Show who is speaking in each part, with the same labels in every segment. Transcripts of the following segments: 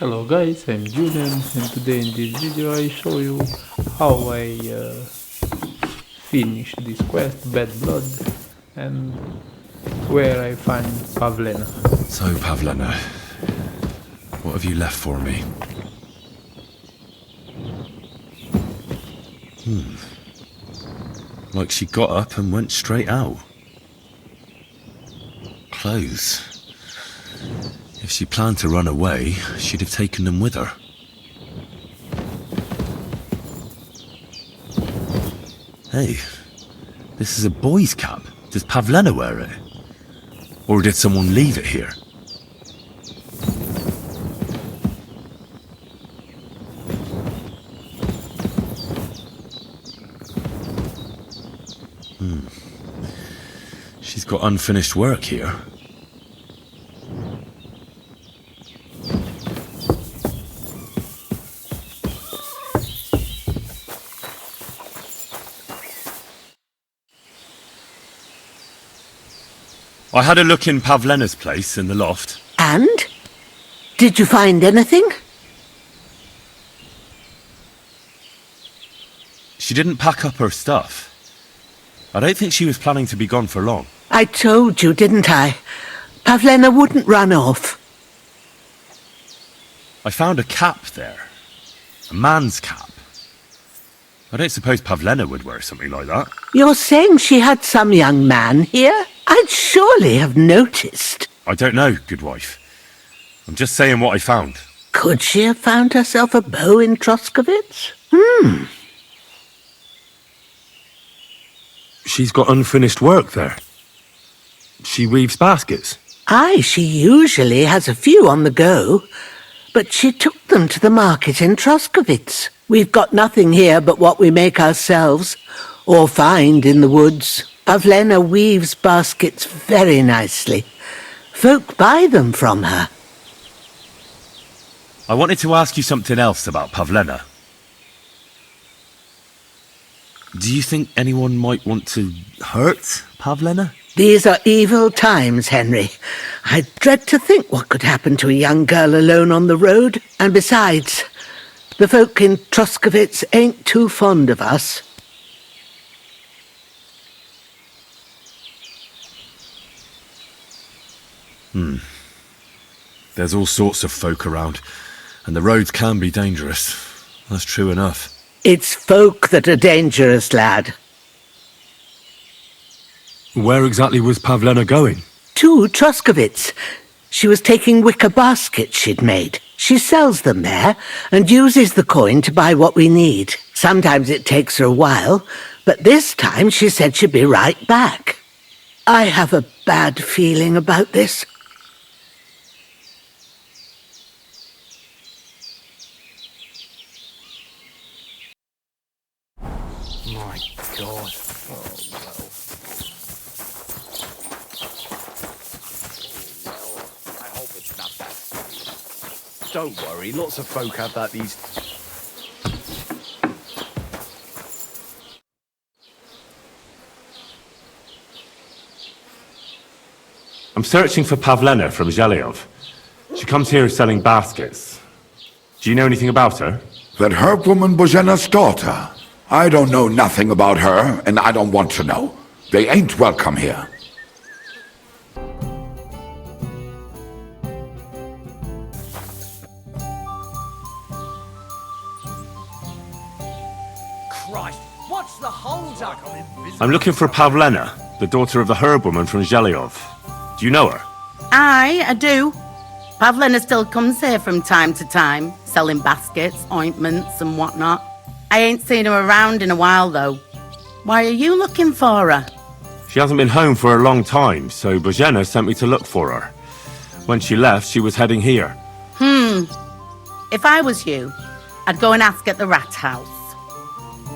Speaker 1: Hello guys, I'm Julian, and today in this video I show you how I finish this quest, Bad Blood, and where I find Pavlena.
Speaker 2: So Pavlena, what have you left for me? Like she got up and went straight out. Clothes. If she planned to run away, she'd have taken them with her. Hey, this is a boy's cap. Does Pavlena wear it? Or did someone leave it here? She's got unfinished work here. I had a look in Pavlena's place in the loft.
Speaker 3: And? Did you find anything?
Speaker 2: She didn't pack up her stuff. I don't think she was planning to be gone for long.
Speaker 3: I told you, didn't I? Pavlena wouldn't run off.
Speaker 2: I found a cap there. A man's cap. I don't suppose Pavlena would wear something like that.
Speaker 3: You're saying she had some young man here? I'd surely have noticed.
Speaker 2: I don't know, good wife. I'm just saying what I found.
Speaker 3: Could she have found herself a beau in Troskovitz?
Speaker 4: She's got unfinished work there. She weaves baskets.
Speaker 3: Aye, she usually has a few on the go. But she took them to the market in Troskovitz. We've got nothing here but what we make ourselves, or find in the woods. Pavlena weaves baskets very nicely. Folk buy them from her.
Speaker 2: I wanted to ask you something else about Pavlena. Do you think anyone might want to hurt Pavlena?
Speaker 3: These are evil times, Henry. I dread to think what could happen to a young girl alone on the road. And besides, the folk in Troskovitz ain't too fond of us.
Speaker 2: There's all sorts of folk around, and the roads can be dangerous. That's true enough.
Speaker 3: It's folk that are dangerous, lad.
Speaker 4: Where exactly was Pavlena going?
Speaker 3: To Troskovitz. She was taking wicker baskets she'd made. She sells them there and uses the coin to buy what we need. Sometimes it takes her a while, but this time she said she'd be right back. I have a bad feeling about this.
Speaker 4: My God.
Speaker 5: I hope it's not that. Don't worry, lots of folk have that these...
Speaker 4: I'm searching for Pavlena from Zhelyov. She comes here selling baskets. Do you know anything about her?
Speaker 6: That herb-woman Bozhena's daughter. I don't know nothing about her, and I don't want to know. They ain't welcome here.
Speaker 5: Christ, what's the hold-up?
Speaker 4: I'm looking for Pavlena, the daughter of the herb woman from Zhelyov. Do you know her?
Speaker 7: Aye, I do. Pavlena still comes here from time to time, selling baskets, ointments and whatnot. I ain't seen her around in a while, though. Why are you looking for her?
Speaker 4: She hasn't been home for a long time, so Bozhena sent me to look for her. When she left, she was heading here.
Speaker 7: If I was you, I'd go and ask at the rat house.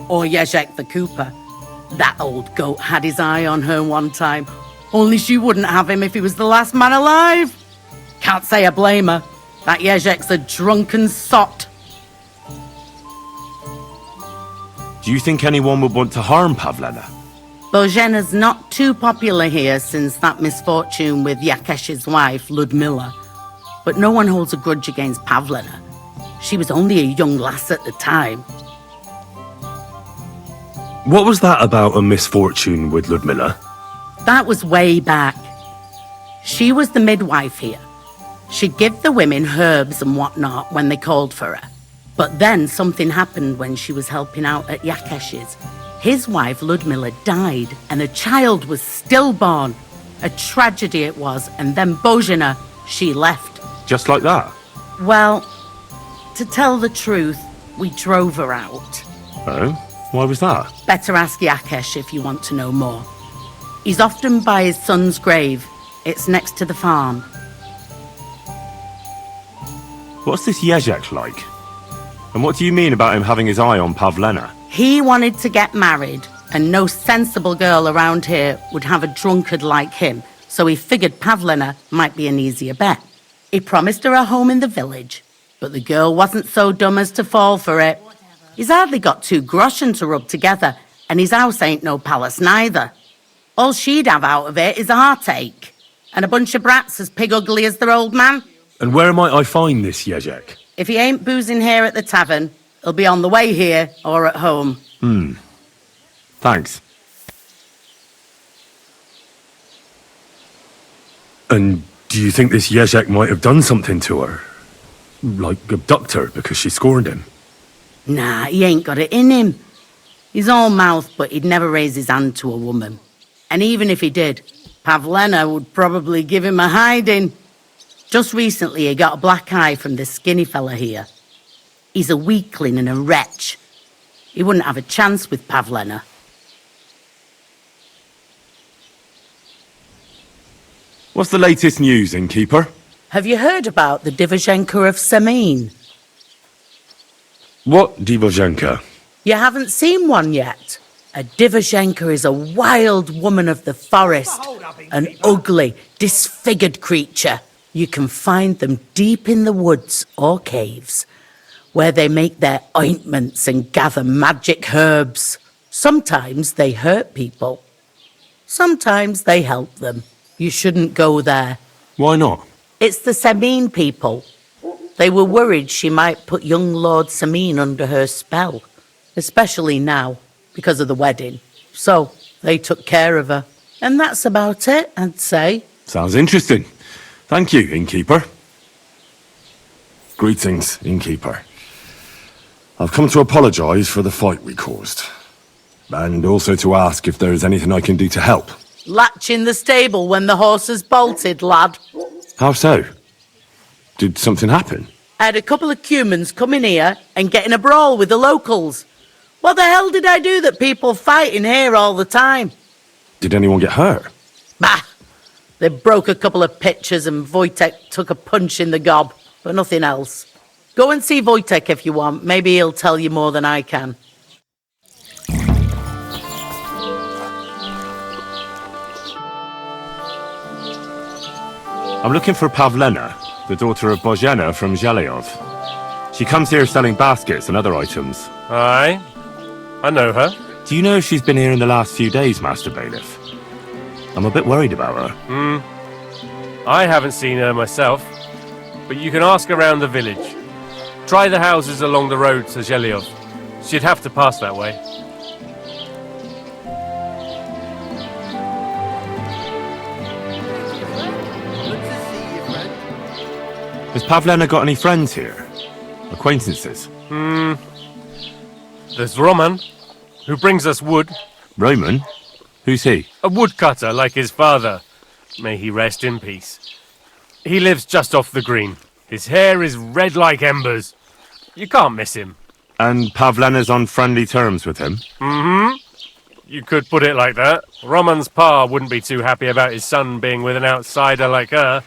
Speaker 7: Or Jurg the cooper. That old goat had his eye on her one time. Only she wouldn't have him if he was the last man alive. Can't say I blame her. That Jurg's a drunken sot.
Speaker 4: Do you think anyone would want to harm Pavlena?
Speaker 7: Bozhena's not too popular here since that misfortune with Jakesh's wife, Ludmilla. But no one holds a grudge against Pavlena. She was only a young lass at the time.
Speaker 5: What was that about a misfortune with Ludmilla?
Speaker 7: That was way back. She was the midwife here. She'd give the women herbs and whatnot when they called for her. But then something happened when she was helping out at Jakesh's. His wife, Ludmilla, died, and a child was stillborn. A tragedy it was, and then Bozhema, she left.
Speaker 4: Just like that?
Speaker 7: Well, to tell the truth, we drove her out.
Speaker 4: Oh? Why was that?
Speaker 7: Better ask Jakesh if you want to know more. He's often by his son's grave. It's next to the farm.
Speaker 4: What's this Jurg like? And what do you mean about him having his eye on Pavlena?
Speaker 7: He wanted to get married, and no sensible girl around here would have a drunkard like him, so he figured Pavlena might be an easier bet. He promised her a home in the village, but the girl wasn't so dumb as to fall for it. He's hardly got 2 groschen to rub together, and his house ain't no palace neither. All she'd have out of it is a heartache, and a bunch of brats as pig ugly as their old man.
Speaker 5: And where might I find this Jurg?
Speaker 7: If he ain't boozing here at the tavern, he'll be on the way here or at home.
Speaker 4: Thanks.
Speaker 5: And do you think this Jurg might have done something to her? Like abduct her because she scorned him?
Speaker 7: Nah, he ain't got it in him. He's all mouth, but he'd never raise his hand to a woman. And even if he did, Pavlena would probably give him a hiding. Just recently he got a black eye from this skinny fella here. He's a weakling and a wretch. He wouldn't have a chance with Pavlena.
Speaker 4: What's the latest news, innkeeper?
Speaker 7: Have you heard about the Divizhenka of Semin?
Speaker 5: What Divozhenka?
Speaker 7: You haven't seen one yet? A Divizhenka is a wild woman of the forest. An ugly, disfigured creature. You can find them deep in the woods or caves, where they make their ointments and gather magic herbs. Sometimes they hurt people. Sometimes they help them. You shouldn't go there.
Speaker 5: Why not?
Speaker 7: It's the Semin people. They were worried she might put young Lord Semin under her spell, especially now, because of the wedding. So they took care of her. And that's about it, I'd say.
Speaker 4: Sounds interesting. Thank you, innkeeper.
Speaker 5: Greetings, innkeeper. I've come to apologise for the fight we caused. And also to ask if there is anything I can do to help.
Speaker 7: Latch in the stable when the horses bolted, lad.
Speaker 5: How so? Did something happen?
Speaker 7: I had a couple of cumans come in here and get in a brawl with the locals. What the hell did I do that people fight in here all the time?
Speaker 5: Did anyone get hurt?
Speaker 7: Bah! They broke a couple of pitchers and Wojtek took a punch in the gob, but nothing else. Go and see Wojtek if you want. Maybe he'll tell you more than I can.
Speaker 4: I'm looking for Pavlena, the daughter of Bozhema from Zhelyov. She comes here selling baskets and other items.
Speaker 8: Aye, I know her.
Speaker 4: Do you know if she's been here in the last few days, Master Bailiff? I'm a bit worried about her.
Speaker 8: I haven't seen her myself, but you can ask around the village. Try the houses along the road to Zhelyov. She'd have to pass that way.
Speaker 4: Has Pavlena got any friends here? Acquaintances?
Speaker 8: There's Roman, who brings us wood.
Speaker 4: Roman? Who's he?
Speaker 8: A woodcutter like his father. May he rest in peace. He lives just off the green. His hair is red like embers. You can't miss him.
Speaker 4: And Pavlena's on friendly terms with him?
Speaker 8: You could put it like that. Roman's pa wouldn't be too happy about his son being with an outsider like her.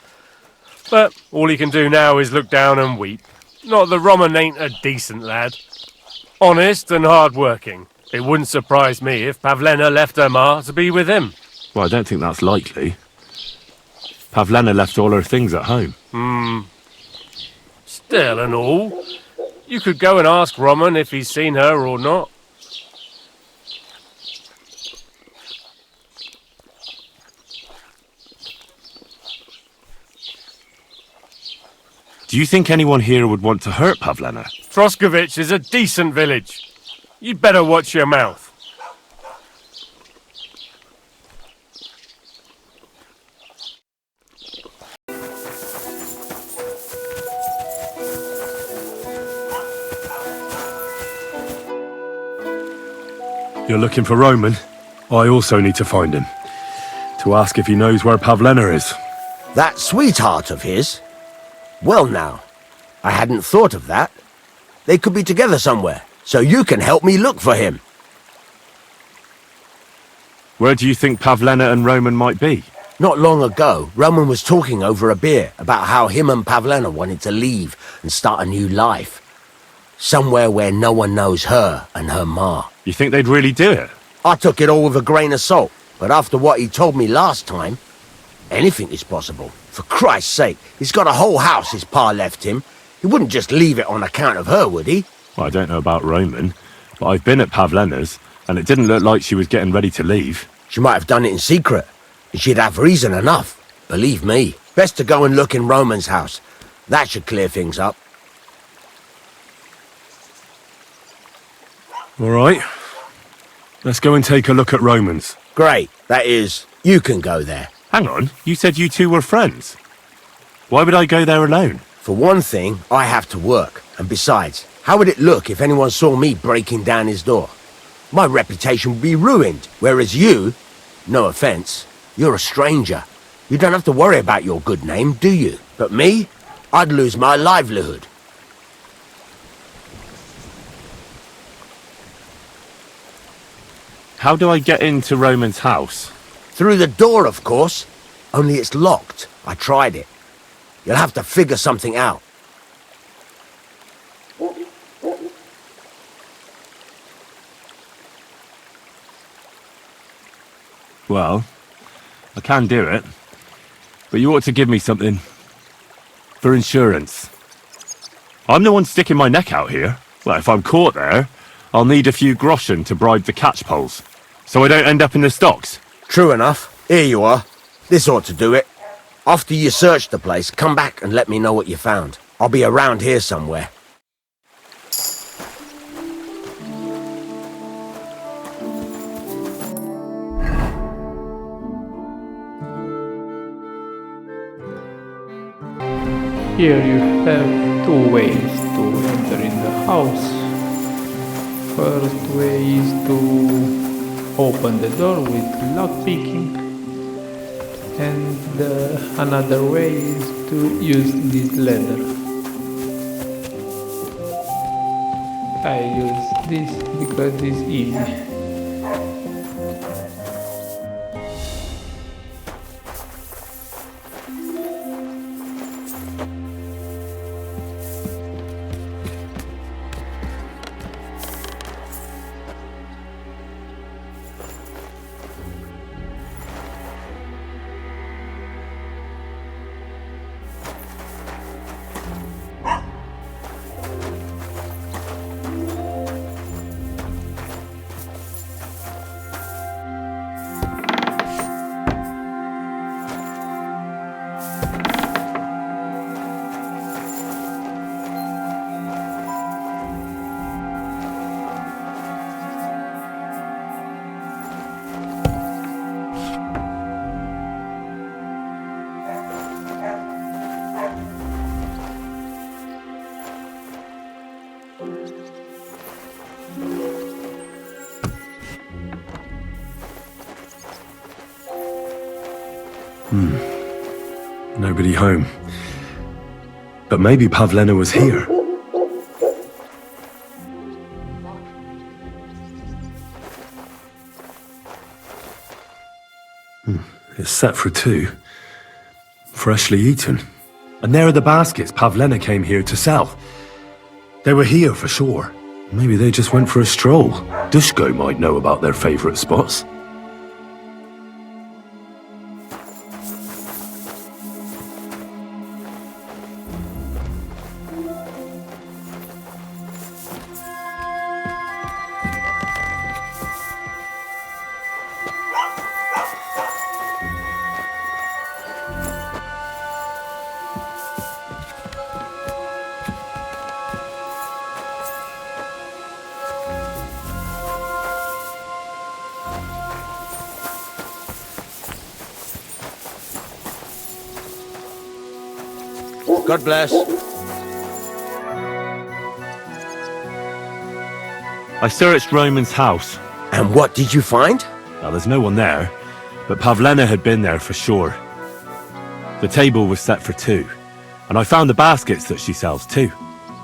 Speaker 8: But all he can do now is look down and weep. Not that Roman ain't a decent lad. Honest and hard-working. It wouldn't surprise me if Pavlena left her ma to be with him.
Speaker 4: Well, I don't think that's likely. Pavlena left all her things at home.
Speaker 8: Still and all, you could go and ask Roman if he's seen her or not.
Speaker 4: Do you think anyone here would want to hurt Pavlena?
Speaker 8: Troskovich is a decent village. You'd better watch your mouth.
Speaker 5: You're looking for Roman? I also need to find him. To ask if he knows where Pavlena is.
Speaker 9: That sweetheart of his? Well now, I hadn't thought of that. They could be together somewhere, so you can help me look for him.
Speaker 4: Where do you think Pavlena and Roman might be?
Speaker 9: Not long ago, Roman was talking over a beer about how him and Pavlena wanted to leave and start a new life. Somewhere where no one knows her and her ma.
Speaker 4: You think they'd really do it?
Speaker 9: I took it all with a grain of salt, but after what he told me last time, anything is possible. For Christ's sake, he's got a whole house his pa left him. He wouldn't just leave it on account of her, would he?
Speaker 4: Well, I don't know about Roman, but I've been at Pavlena's, and it didn't look like she was getting ready to leave.
Speaker 9: She might have done it in secret, and she'd have reason enough. Believe me. Best to go and look in Roman's house. That should clear things up.
Speaker 5: All right. Let's go and take a look at Roman's.
Speaker 9: Great. That is, you can go there.
Speaker 4: Hang on, you said you two were friends. Why would I go there alone?
Speaker 9: For one thing, I have to work. And besides, how would it look if anyone saw me breaking down his door? My reputation would be ruined, whereas you, no offense, you're a stranger. You don't have to worry about your good name, do you? But me, I'd lose my livelihood.
Speaker 4: How do I get into Roman's house?
Speaker 9: Through the door, of course. Only it's locked. I tried it. You'll have to figure something out.
Speaker 4: Well, I can do it. But you ought to give me something. For insurance. I'm the one sticking my neck out here. Well, if I'm caught there, I'll need a few groschen to bribe the catchpoles. So I don't end up in the stocks.
Speaker 9: True enough. Here you are. This ought to do it. After you search the place, come back and let me know what you found. I'll be around here somewhere.
Speaker 1: Here you have two ways to enter in the house. First way is to open the door with lockpicking, and another way is to use this ladder. I use this because it's easy.
Speaker 5: Nobody home. But maybe Pavlena was here. It's set for two. Freshly eaten. And there are the baskets Pavlena came here to sell. They were here for sure. Maybe they just went for a stroll. Dushko might know about their favourite spots.
Speaker 9: God bless.
Speaker 4: I searched Roman's house.
Speaker 9: And what did you find?
Speaker 4: Now, there's no one there, but Pavlena had been there for sure. The table was set for 2, and I found the baskets that she sells too.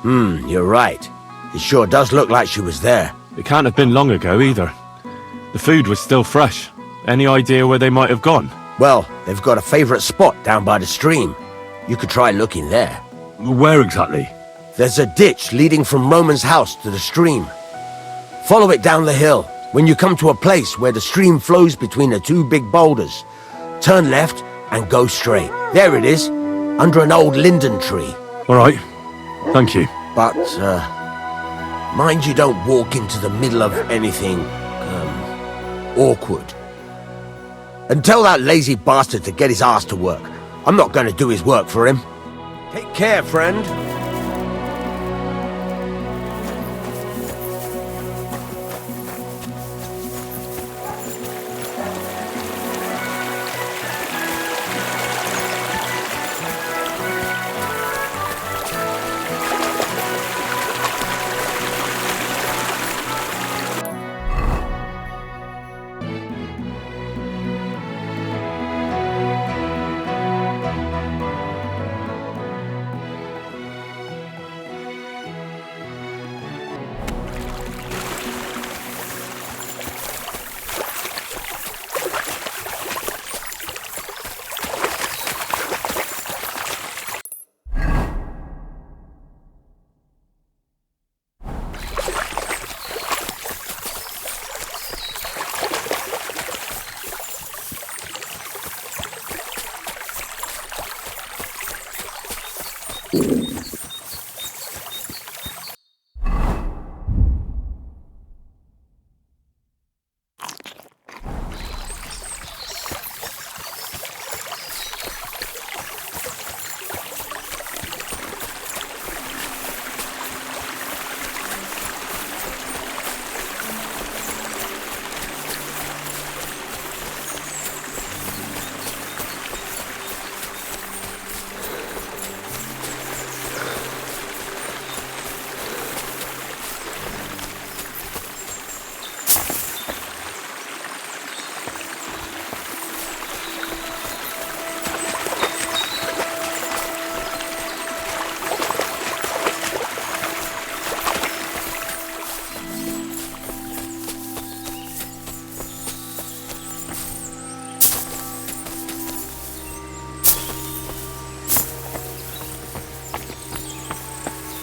Speaker 9: You're right. It sure does look like she was there.
Speaker 4: It can't have been long ago either. The food was still fresh. Any idea where they might have gone?
Speaker 9: Well, they've got a favorite spot down by the stream. You could try looking there.
Speaker 4: Where exactly?
Speaker 9: There's a ditch leading from Roman's house to the stream. Follow it down the hill. When you come to a place where the stream flows between the 2 big boulders, turn left and go straight. There it is, under an old linden tree.
Speaker 4: All right. Thank you.
Speaker 9: But, mind you don't walk into the middle of anything, awkward. And tell that lazy bastard to get his ass to work. I'm not going to do his work for him. Take care, friend.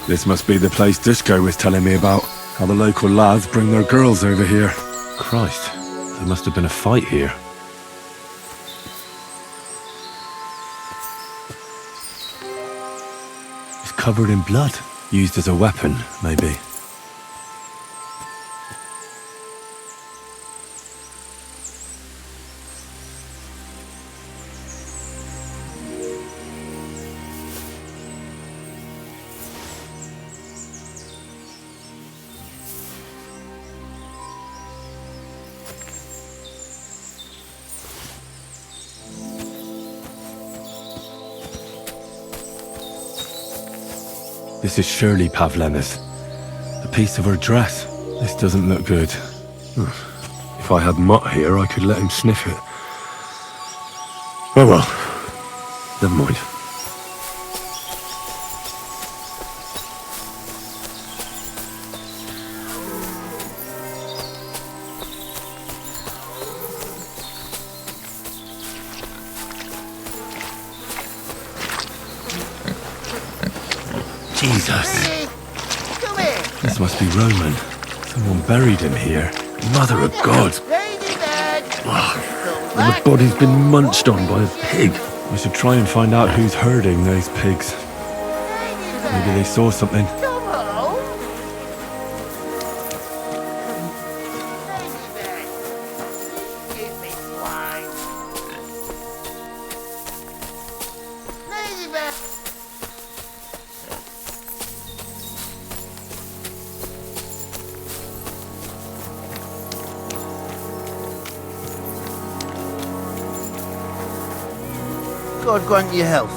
Speaker 5: This must be the place Dushko was telling me about. How the local lads bring their girls over here.
Speaker 4: Christ, there must have been a fight here. It's covered in blood. Used as a weapon, maybe. This is surely Pavlena's. A piece of her dress. This doesn't look good.
Speaker 5: If I had Mutt here, I could let him sniff it. Oh well. Never mind.
Speaker 4: Jesus. This must be Roman. Someone buried him here.
Speaker 5: Mother of God. And the body's been munched on by a pig.
Speaker 4: We should try and find out who's herding those pigs. Maybe they saw something.
Speaker 10: God grant you health.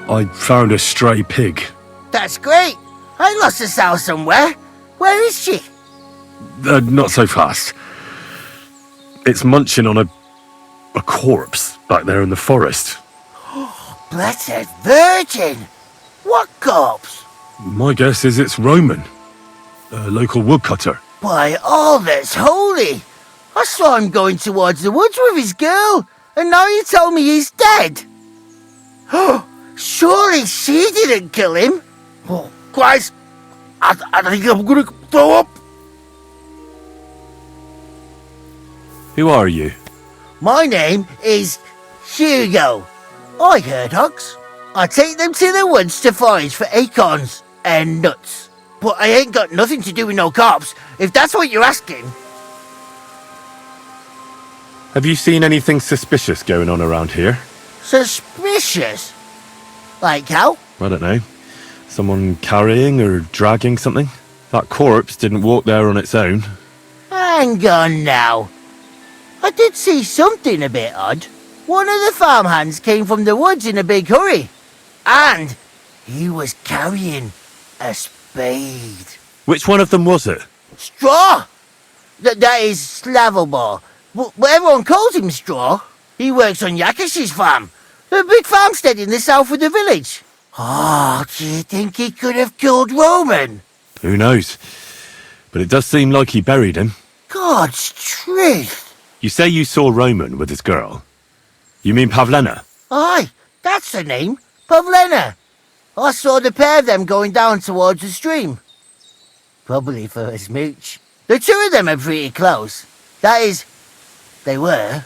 Speaker 5: I found a stray pig.
Speaker 9: That's great. I lost a sow somewhere. Where is she?
Speaker 5: Not so fast. It's munching on a corpse back there in the forest.
Speaker 9: Blessed Virgin! What corpse?
Speaker 5: My guess is it's Roman, a local woodcutter.
Speaker 9: By all that's holy! I saw him going towards the woods with his girl, and now you tell me he's dead. Surely she didn't kill him. Oh, Christ! I think I'm gonna throw up.
Speaker 4: Who are you?
Speaker 9: My name is Hugo. I herd hogs. I take them to the woods to forage for acorns and nuts. But I ain't got nothing to do with no cops, if that's what you're asking.
Speaker 4: Have you seen anything suspicious going on around here?
Speaker 9: Suspicious? Like how?
Speaker 4: I don't know. Someone carrying or dragging something? That corpse didn't walk there on its own.
Speaker 9: Hang on now. I did see something a bit odd. One of the farmhands came from the woods in a big hurry. And he was carrying a spade.
Speaker 4: Which one of them was it?
Speaker 9: Straw! That is Slavobor. But everyone calls him Straw. He works on Jakesh's farm. A big farmstead in the south of the village. Oh, do you think he could have killed Roman?
Speaker 4: Who knows? But it does seem like he buried him.
Speaker 9: God's truth.
Speaker 4: You say you saw Roman with his girl. You mean Pavlena?
Speaker 9: Aye, that's the name. Pavlena. I saw the pair of them going down towards the stream. Probably for a smooch. The two of them are pretty close. That is, they were.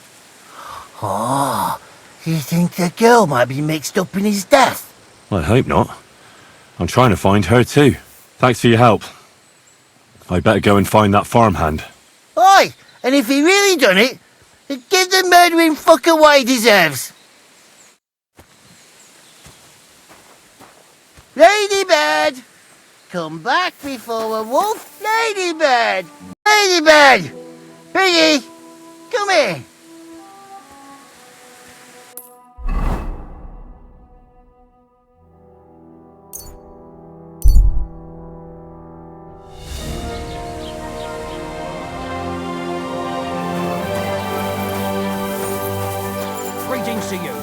Speaker 9: Oh, you think the girl might be mixed up in his death?
Speaker 4: I hope not. I'm trying to find her too. Thanks for your help. I'd better go and find that farmhand.
Speaker 9: Aye, and if he really done it, give the murdering fucker what he deserves. Ladybird! Come back before a wolf. Ladybird! Ladybird! Piggy! Come here!
Speaker 10: Greetings to you.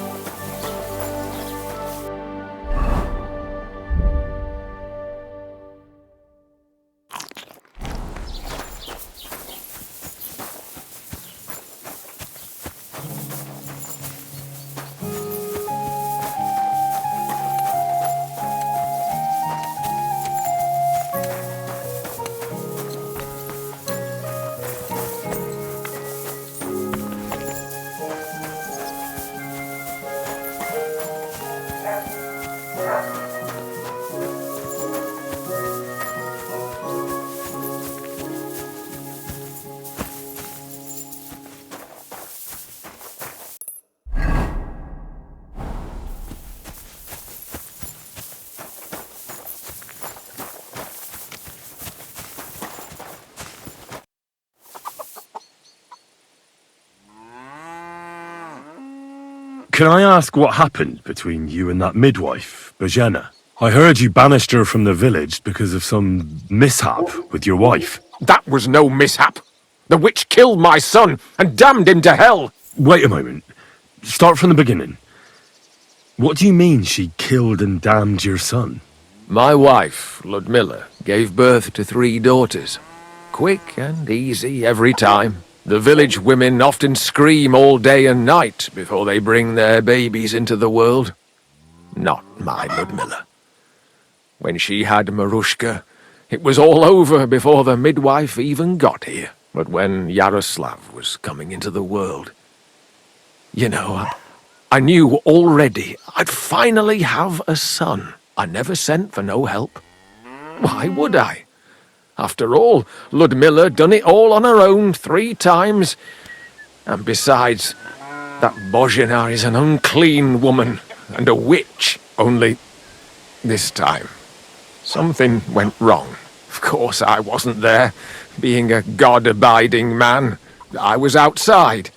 Speaker 5: Can I ask what happened between you and that midwife, Bozhema? I heard you banished her from the village because of some mishap with your wife.
Speaker 10: That was no mishap. The witch killed my son and damned him to hell.
Speaker 5: Wait a moment. Start from the beginning. What do you mean she killed and damned your son?
Speaker 10: My wife, Ludmilla, gave birth to 3 daughters. Quick and easy every time. The village women often scream all day and night before they bring their babies into the world. Not my Ludmilla. When she had Marushka, it was all over before the midwife even got here. But when Yaroslav was coming into the world, you know, I knew already I'd finally have a son. I never sent for no help. Why would I? After all, Ludmilla done it all on her own 3 times. And besides, that Bozhena is an unclean woman and a witch. Only this time, something went wrong. Of course, I wasn't there. Being a God-abiding man, I was outside.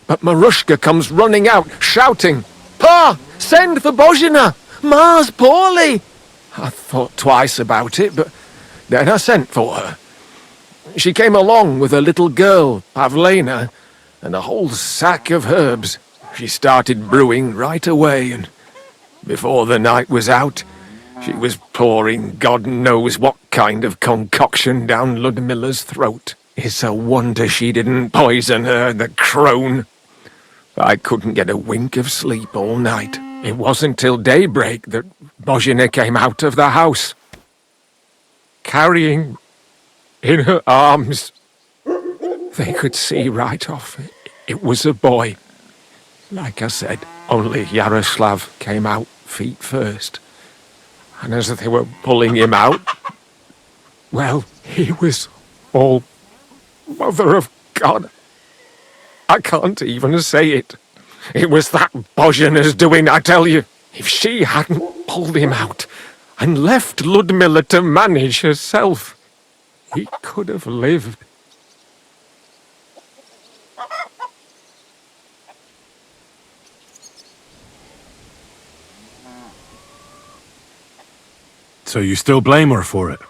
Speaker 10: But Marushka comes running out, shouting, "Pa, send for Bozhena! Ma's poorly. I thought twice about it, but then I sent for her. She came along with a little girl, Pavlena, and a whole sack of herbs. She started brewing right away, and before the night was out, she was pouring God knows what kind of concoction down Ludmilla's throat. It's a wonder she didn't poison her, the crone. I couldn't get a wink of sleep all night. It wasn't till daybreak that Bozhena came out of the house, carrying in her arms. They could see right off it was a boy. Like I said, only Yaroslav came out feet first. And as they were pulling him out, well, he was all Mother of God. I can't even say it. It was that Bozhena's doing, I tell you. If she hadn't pulled him out and left Ludmilla to manage herself, he could have lived.
Speaker 5: So you still blame her for it?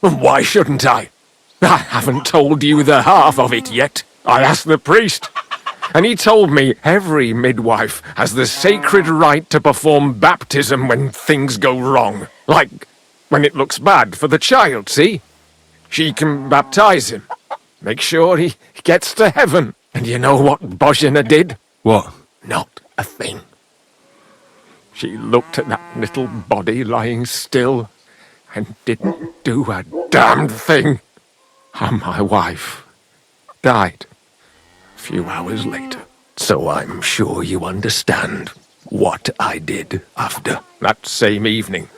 Speaker 10: Why shouldn't I? I haven't told you the half of it yet. I asked the priest, and he told me every midwife has the sacred right to perform baptism when things go wrong. Like when it looks bad for the child, see? She can baptize him, make sure he gets to heaven. And you know what Bozhena did?
Speaker 5: What?
Speaker 10: Not a thing. She looked at that little body lying still and didn't do a damned thing. And my wife died a few hours later. So I'm sure you understand what I did after that same evening.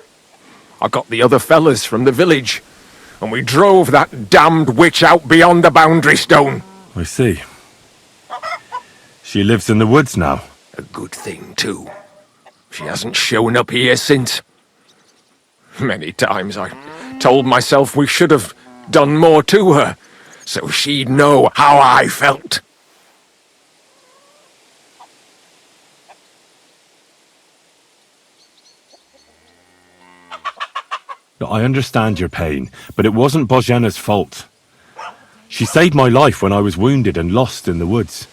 Speaker 10: I got the other fellas from the village, and we drove that damned witch out beyond the boundary stone.
Speaker 5: I see. She lives in the woods now.
Speaker 10: A good thing, too. She hasn't shown up here since. Many times I told myself we should have done more to her, so she'd know how I felt.
Speaker 5: I understand your pain, but it wasn't Bozhena's fault. She saved my life when I was wounded and lost in the woods.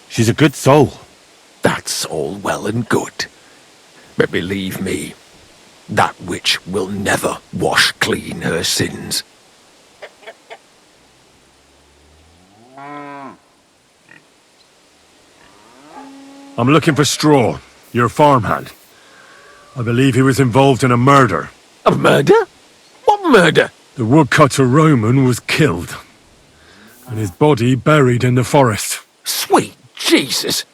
Speaker 5: She's a good soul.
Speaker 10: That's all well and good. But believe me, that witch will never wash clean her sins.
Speaker 5: I'm looking for Straw, your farmhand. I believe he was involved in a murder.
Speaker 10: A murder? What murder?
Speaker 5: The woodcutter Roman was killed, and his body buried in the forest.
Speaker 10: Sweet Jesus!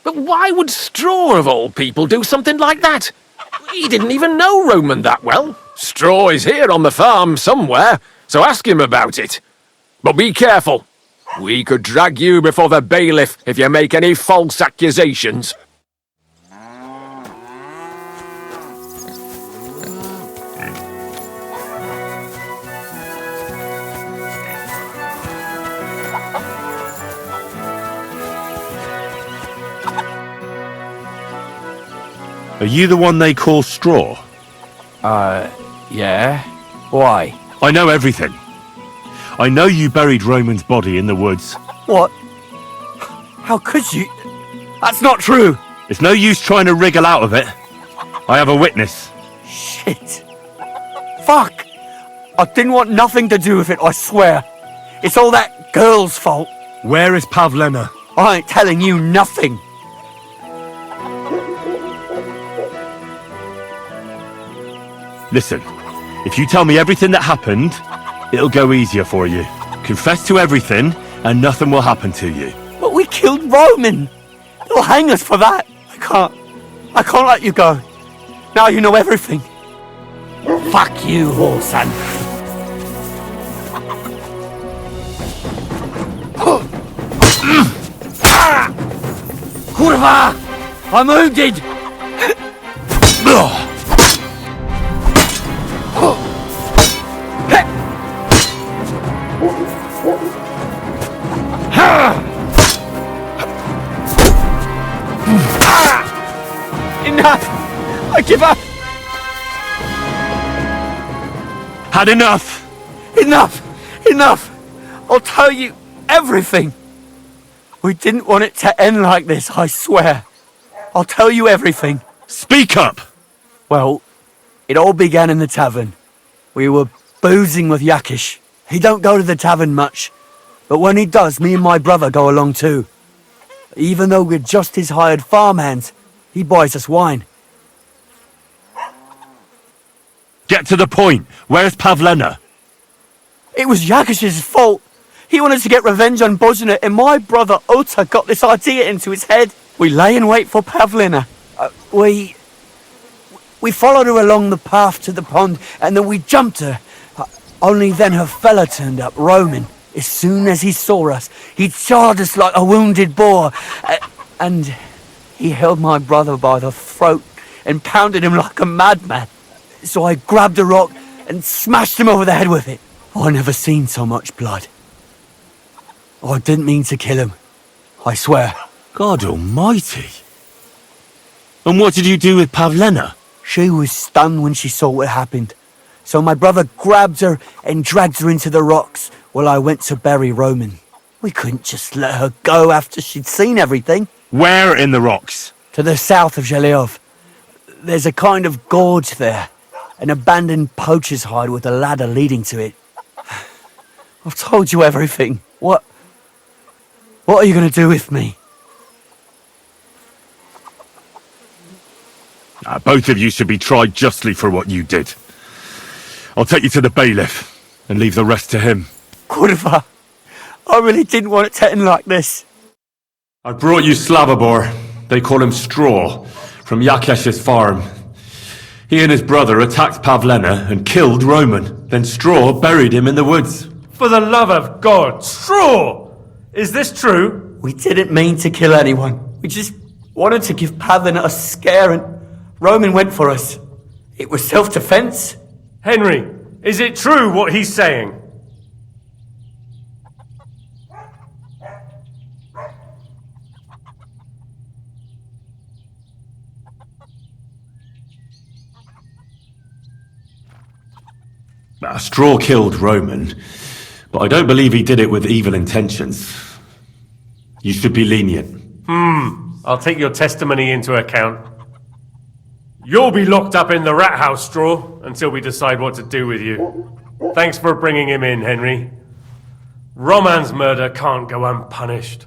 Speaker 10: But why would Straw, of all people, do something like that? He didn't even know Roman that well. Straw is here on the farm somewhere, so ask him about it. But be careful. We could drag you before the bailiff if you make any false accusations.
Speaker 2: Are you the one they call Straw?
Speaker 11: Yeah? Why?
Speaker 2: I know everything. I know you buried Roman's body in the woods.
Speaker 11: What? How could you? That's not true!
Speaker 2: It's no use trying to wriggle out of it. I have a witness.
Speaker 11: Shit. Fuck! I didn't want nothing to do with it, I swear. It's all that girl's fault.
Speaker 5: Where is Pavlena?
Speaker 11: I ain't telling you nothing.
Speaker 2: Listen, if you tell me everything that happened, it'll go easier for you. Confess to everything, and nothing will happen to you.
Speaker 11: But we killed Roman. They'll hang us for that. I can't let you go. Now you know everything. Fuck you, Horsan. Kurva! I'm wounded! Enough! I give up!
Speaker 4: Had enough!
Speaker 11: Enough! Enough! I'll tell you everything! We didn't want it to end like this, I swear. I'll tell you everything.
Speaker 4: Speak up!
Speaker 11: Well, it all began in the tavern. We were boozing with Jakesh. He don't go to the tavern much, but when he does, me and my brother go along too. Even though we're just his hired farmhands, he buys us wine.
Speaker 4: Get to the point. Where's Pavlena?
Speaker 11: It was Jakesh's fault. He wanted to get revenge on Bozhema, and my brother Ota got this idea into his head. We lay in wait for Pavlena. We followed her along the path to the pond, and then we jumped her. Only then her fella turned up, Roman. As soon as he saw us, he charged us like a wounded boar. And he held my brother by the throat and pounded him like a madman. So I grabbed a rock and smashed him over the head with it. I never seen so much blood. I didn't mean to kill him. I swear.
Speaker 2: God almighty. And what did you do with Pavlena?
Speaker 11: She was stunned when she saw what happened. So my brother grabbed her and dragged her into the rocks while I went to bury Roman. We couldn't just let her go after she'd seen everything.
Speaker 4: Where in the rocks?
Speaker 11: To the south of Zheleov. There's a kind of gorge there. An abandoned poacher's hide with a ladder leading to it. I've told you everything. What are you going to do with me?
Speaker 4: Both of you should be tried justly for what you did. I'll take you to the bailiff and leave the rest to him.
Speaker 11: Kurva, I really didn't want it to end like this.
Speaker 4: I brought you Slavobor, they call him Straw, from Jakesh's farm. He and his brother attacked Pavlena and killed Roman. Then Straw buried him in the woods.
Speaker 8: For the love of God, Straw! Is this true?
Speaker 11: We didn't mean to kill anyone. We just wanted to give Pavlena a scare, and Roman went for us. It was self-defense.
Speaker 8: Henry, is it true what he's saying?
Speaker 4: Straw killed Roman, but I don't believe he did it with evil intentions. You should be lenient.
Speaker 8: I'll take your testimony into account. You'll be locked up in the rat house, Straw, until we decide what to do with you. Thanks for bringing him in, Henry. Roman's murder can't go unpunished.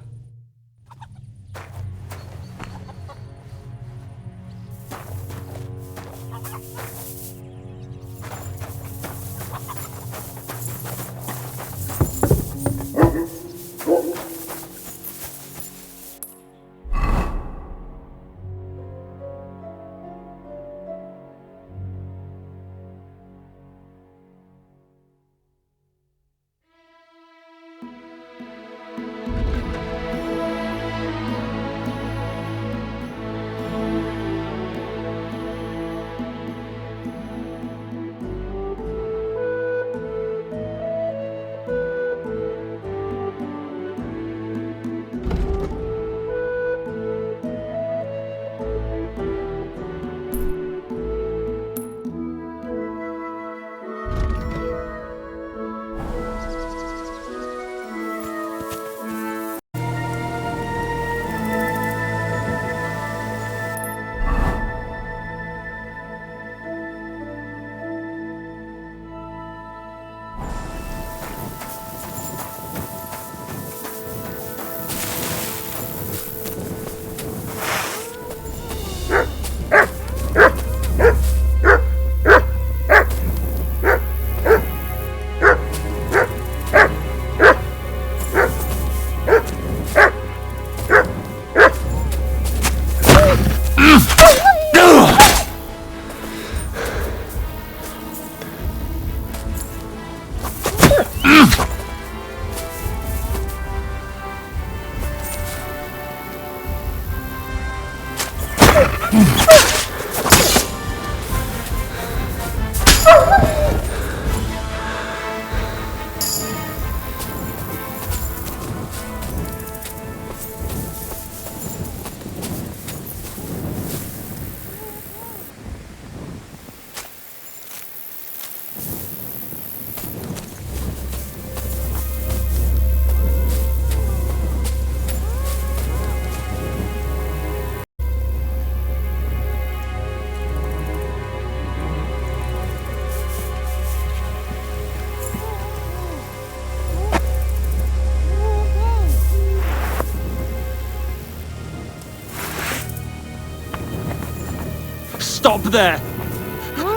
Speaker 11: Stop there!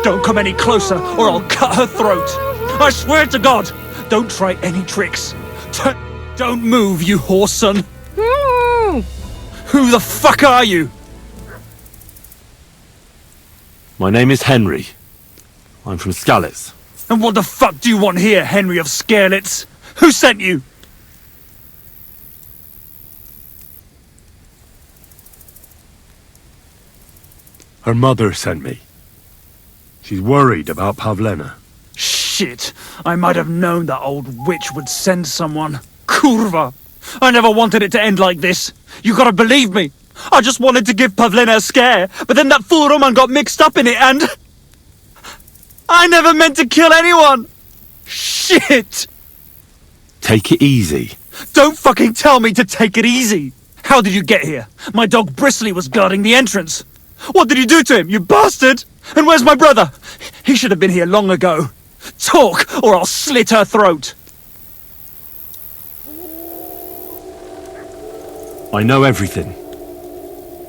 Speaker 11: Don't come any closer, or I'll cut her throat! I swear to God! Don't try any tricks! Don't move, you whoreson! Who the fuck are you?
Speaker 4: My name is Henry. I'm from Skalitz.
Speaker 11: And what the fuck do you want here, Henry of Skalitz? Who sent you?
Speaker 5: Her mother sent me. She's worried about Pavlena.
Speaker 11: Shit! I might have known that old witch would send someone. Kurva! I never wanted it to end like this. You gotta believe me. I just wanted to give Pavlena a scare, but then that fool Roman got mixed up in it and... I never meant to kill anyone! Shit!
Speaker 4: Take it easy.
Speaker 11: Don't fucking tell me to take it easy! How did you get here? My dog Bristly was guarding the entrance. What did you do to him, you bastard? And where's my brother? He should have been here long ago. Talk, or I'll slit her throat.
Speaker 4: I know everything.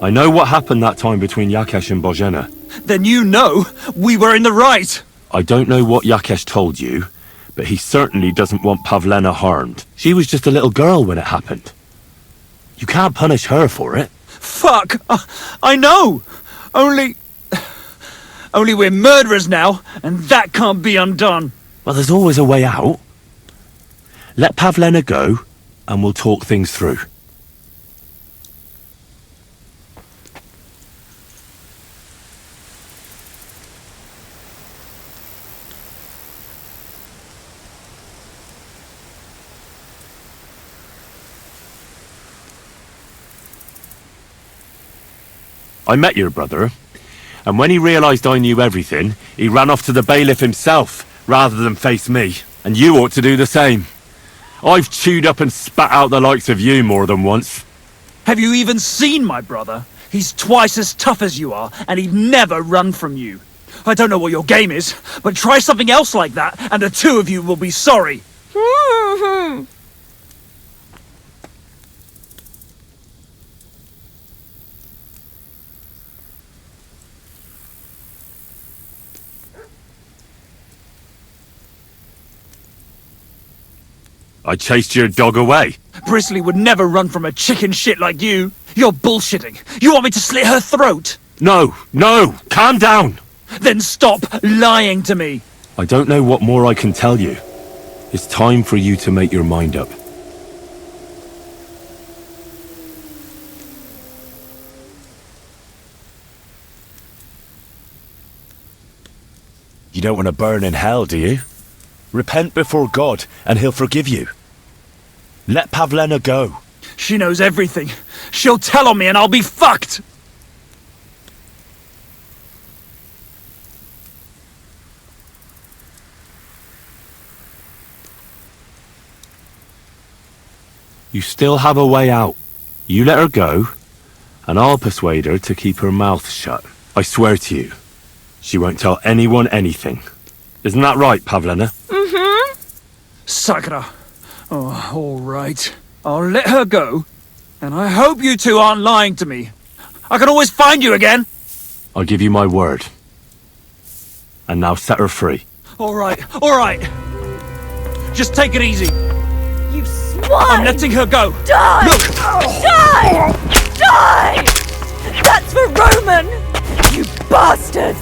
Speaker 4: I know what happened that time between Jakesh and Bozhema.
Speaker 11: Then you know we were in the right.
Speaker 4: I don't know what Jakesh told you, but he certainly doesn't want Pavlena harmed. She was just a little girl when it happened. You can't punish her for it.
Speaker 11: Fuck! I know! Only we're murderers now, and that can't be undone.
Speaker 4: Well, there's always a way out. Let Pavlena go, and we'll talk things through. I met your brother, and when he realised I knew everything, he ran off to the bailiff himself, rather than face me. And you ought to do the same. I've chewed up and spat out the likes of you more than once.
Speaker 11: Have you even seen my brother? He's twice as tough as you are, and he'd never run from you. I don't know what your game is, but try something else like that, and the two of you will be sorry.
Speaker 4: I chased your dog away.
Speaker 11: Bristly would never run from a chicken shit like you. You're bullshitting. You want me to slit her throat?
Speaker 4: No, calm down.
Speaker 11: Then stop lying to me.
Speaker 4: I don't know what more I can tell you. It's time for you to make your mind up. You don't want to burn in hell, do you? Repent before God, and he'll forgive you. Let Pavlena go.
Speaker 11: She knows everything. She'll tell on me and I'll be fucked!
Speaker 4: You still have a way out. You let her go, and I'll persuade her to keep her mouth shut. I swear to you, she won't tell anyone anything. Isn't that right, Pavlena?
Speaker 11: Sakra. Oh, all right. I'll let her go, and I hope you two aren't lying to me. I can always find you again.
Speaker 4: I'll give you my word. And now set her free.
Speaker 11: All right. Just take it easy.
Speaker 12: You swine!
Speaker 11: I'm letting her go.
Speaker 12: Die!
Speaker 11: Look!
Speaker 12: Die! Die! That's for Roman! You bastard!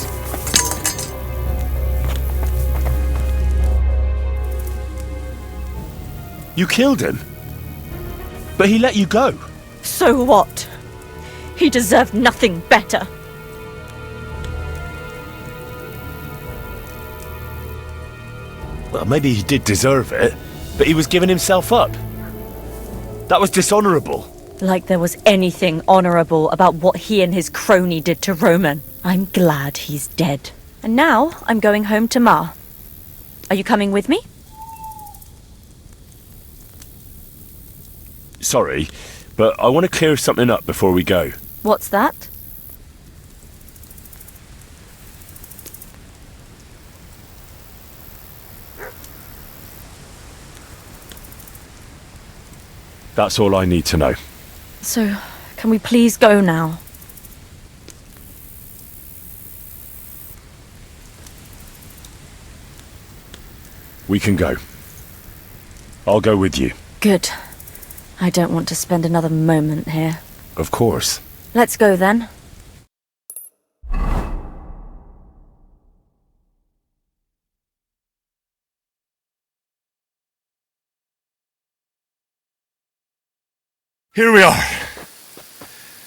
Speaker 4: You killed him? But he let you go.
Speaker 12: So what? He deserved nothing better.
Speaker 2: Well, maybe he did deserve it, but he was giving himself up. That was dishonourable.
Speaker 12: Like there was anything honourable about what he and his crony did to Roman. I'm glad he's dead. And now I'm going home to Ma. Are you coming with me?
Speaker 2: Sorry, but I want to clear something up before we go.
Speaker 12: What's that?
Speaker 2: That's all I need to know.
Speaker 12: So, can we please go now?
Speaker 4: We can go. I'll go with you.
Speaker 12: Good. I don't want to spend another moment here.
Speaker 4: Of course.
Speaker 12: Let's go then.
Speaker 5: Here we are.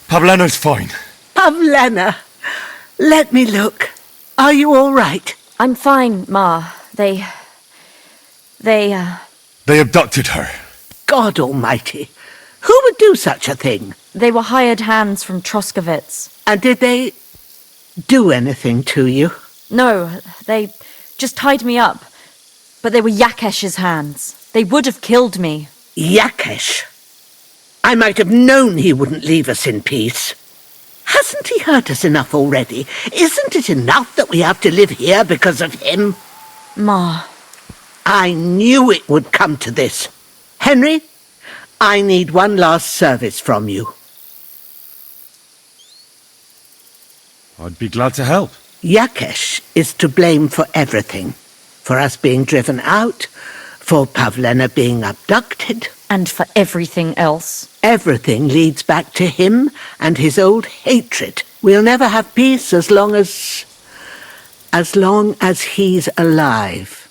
Speaker 5: Pavlena's fine.
Speaker 3: Pavlena, let me look. Are you all right?
Speaker 12: I'm fine, Ma. They
Speaker 5: abducted her.
Speaker 3: God almighty. Who would do such a thing?
Speaker 12: They were hired hands from Troskovitz.
Speaker 3: And did they do anything to you?
Speaker 12: No, they just tied me up. But they were Jakesh's hands. They would have killed me.
Speaker 3: Jakesh? I might have known he wouldn't leave us in peace. Hasn't he hurt us enough already? Isn't it enough that we have to live here because of him?
Speaker 12: Ma.
Speaker 3: I knew it would come to this. Henry, I need one last service from you.
Speaker 2: I'd be glad to help.
Speaker 3: Jakesh is to blame for everything. For us being driven out, for Pavlena being abducted.
Speaker 12: And for everything else.
Speaker 3: Everything leads back to him and his old hatred. We'll never have peace as long as he's alive.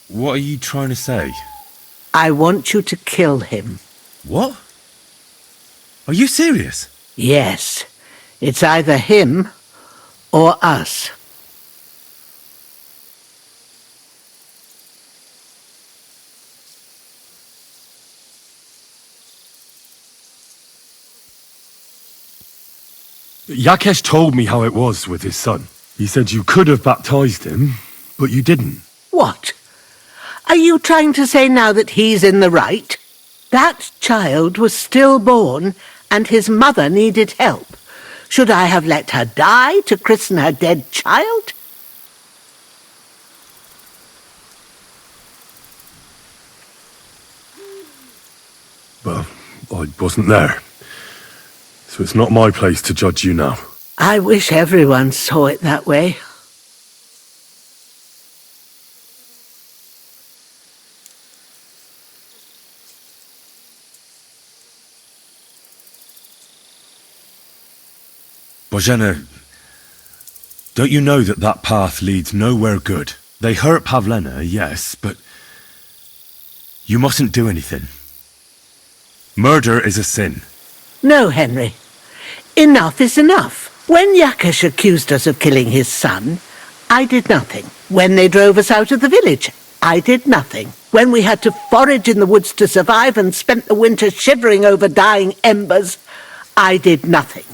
Speaker 2: What are you trying to say?
Speaker 3: I want you to kill him.
Speaker 2: What? Are you serious?
Speaker 3: Yes. It's either him or us.
Speaker 5: Jakesh told me how it was with his son. He said you could have baptized him, but you didn't.
Speaker 3: What? Are you trying to say now that he's in the right? That child was stillborn, and his mother needed help. Should I have let her die to christen her dead child?
Speaker 5: Well, I wasn't there. So it's not my place to judge you now.
Speaker 3: I wish everyone saw it that way.
Speaker 2: Bozhema, don't you know that that path leads nowhere good? They hurt Pavlena, yes, but you mustn't do anything. Murder is a sin.
Speaker 3: No, Henry. Enough is enough. When Jakesh accused us of killing his son, I did nothing. When they drove us out of the village, I did nothing. When we had to forage in the woods to survive and spent the winter shivering over dying embers, I did nothing.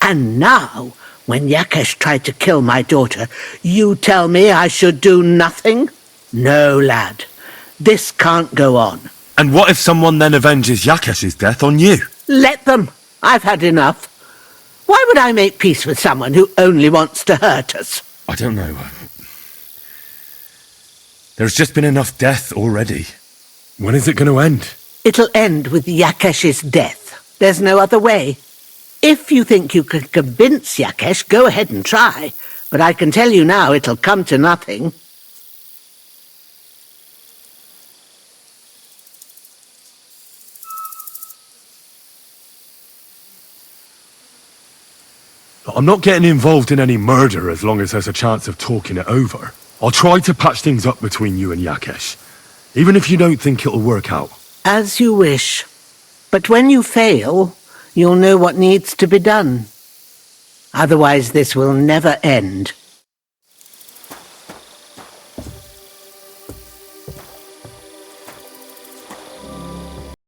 Speaker 3: And now, when Jakesh tried to kill my daughter, you tell me I should do nothing? No, lad. This can't go on.
Speaker 2: And what if someone then avenges Jakesh's death on you?
Speaker 3: Let them. I've had enough. Why would I make peace with someone who only wants to hurt us?
Speaker 2: I don't know. There's just been enough death already.
Speaker 5: When is it going to end?
Speaker 3: It'll end with Jakesh's death. There's no other way. If you think you can convince Jakesh, go ahead and try. But I can tell you now it'll come to nothing.
Speaker 5: I'm not getting involved in any murder as long as there's a chance of talking it over. I'll try to patch things up between you and Jakesh, even if you don't think it'll work out.
Speaker 3: As you wish. But when you fail, you'll know what needs to be done. Otherwise, this will never end.